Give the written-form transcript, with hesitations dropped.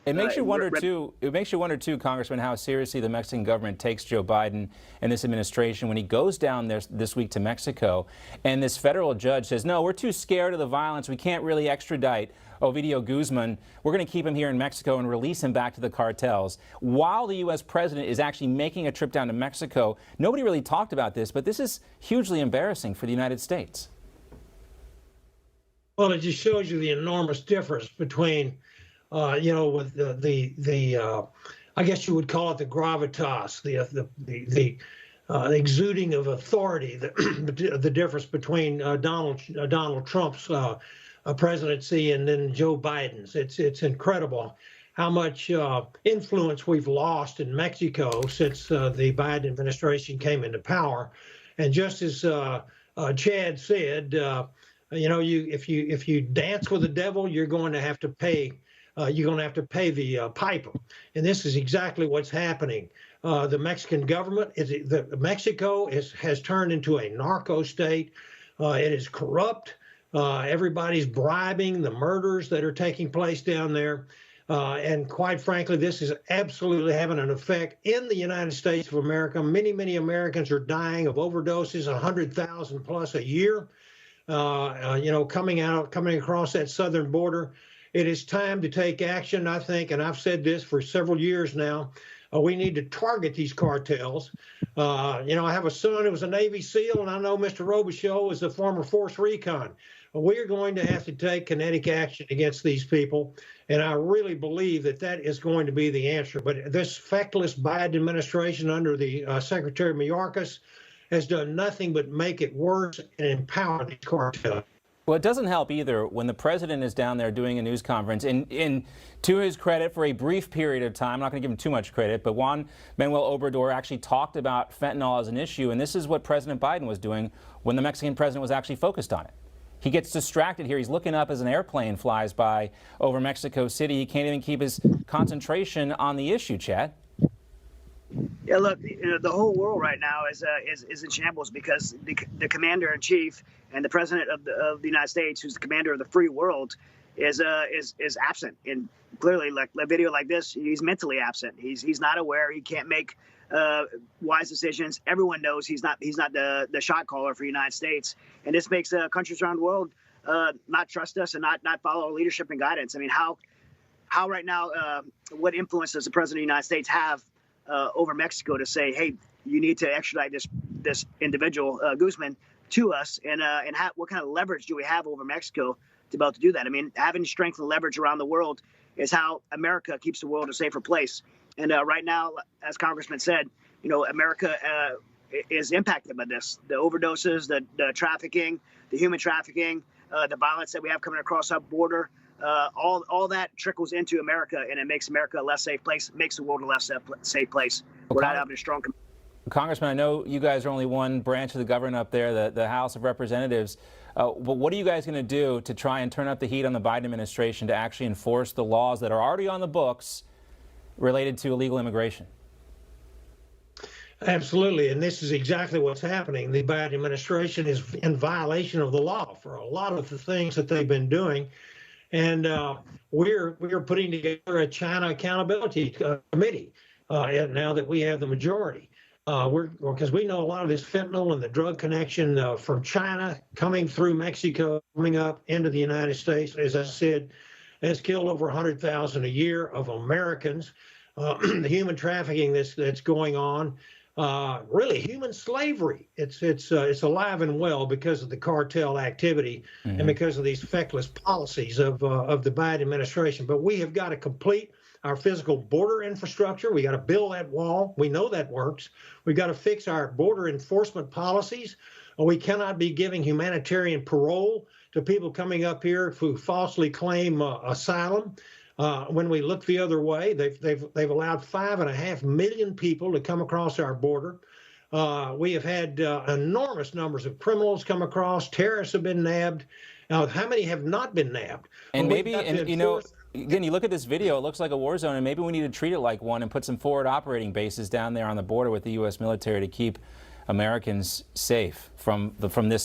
It makes you wonder too. It makes you wonder too, Congressman, how seriously the Mexican government takes Joe Biden and this administration when he goes down there this week to Mexico, and this federal judge says, "No, we're too scared of the violence. We can't really extradite Ovidio Guzman. We're going to keep him here in Mexico and release him back to the cartels." While the U.S. president is actually making a trip down to Mexico, nobody really talked about this, but this is hugely embarrassing for the United States. Well, it just shows you the enormous difference between, with the I guess you would call it the gravitas, the exuding of authority, the difference between Donald Trump's presidency and then Joe Biden's. It's incredible how much influence we've lost in Mexico since the Biden administration came into power. And just as Chad said, if you dance with the devil, you're going to have to pay. You're going to have to pay the piper, and this is exactly what's happening. The Mexican government Mexico has turned into a narco state. It is corrupt. Everybody's bribing the murders that are taking place down there, and quite frankly, this is absolutely having an effect in the United States of America. Many Americans are dying of overdoses, 100,000 plus a year. Coming across that southern border. It is time to take action, I think, and I've said this for several years now. We need to target these cartels. I have a son who was a Navy SEAL, and I know Mr. Robichaux is a former Force Recon. We are going to have to take kinetic action against these people, and I really believe that is going to be the answer. But this feckless Biden administration under the Secretary Mayorkas has done nothing but make it worse and empower these cartels. Well, it doesn't help either when the president is down there doing a news conference. And to his credit, for a brief period of time, I'm not going to give him too much credit, but Juan Manuel Obrador actually talked about fentanyl as an issue, and this is what President Biden was doing when the Mexican president was actually focused on it. He gets distracted here. He's looking up as an airplane flies by over Mexico City. He can't even keep his concentration on the issue, Chad. Yeah, look, the whole world right now is in shambles because the commander-in-chief and the president of the United States, who's the commander of the free world, is absent. And clearly, like a video like this, he's mentally absent. He's not aware. He can't make wise decisions. Everyone knows he's not the shot caller for the United States, and this makes countries around the world not trust us and not follow our leadership and guidance. I mean, how right now, what influence does the president of the United States have over Mexico to say, hey, you need to extradite this individual, Guzman, to us? And what kind of leverage do we have over Mexico to be able to do that? I mean, having strength and leverage around the world is how America keeps the world a safer place. And right now, as Congressman said, America is impacted by this. The overdoses, the trafficking, the human trafficking, the violence that we have coming across our border. All that trickles into America, and it makes America a less safe place, makes the world a less safe place. We're not having a strong. Congressman, I know you guys are only one branch of the government up there, the House of Representatives. But what are you guys going to do to try and turn up the heat on the Biden administration to actually enforce the laws that are already on the books related to illegal immigration? Absolutely, and this is exactly what's happening. The Biden administration is in violation of the law for a lot of the things that they've been doing. And we're putting together a China Accountability Committee now that we have the majority. Because we know a lot of this fentanyl and the drug connection from China coming through Mexico, coming up into the United States, as I said, has killed over 100,000 a year of Americans. The human trafficking that's going on. Really human slavery. It's alive and well because of the cartel activity and because of these feckless policies of the Biden administration. But we have got to complete our physical border infrastructure. We got to build that wall. We know that works. We've got to fix our border enforcement policies. We cannot be giving humanitarian parole to people coming up here who falsely claim asylum. When we look the other way, they've allowed 5.5 million people to come across our border. We have had enormous numbers of criminals come across. Terrorists have been nabbed. Now, how many have not been nabbed? And again, you look at this video, it looks like a war zone, and maybe we need to treat it like one and put some forward operating bases down there on the border with the U.S. military to keep Americans safe from this.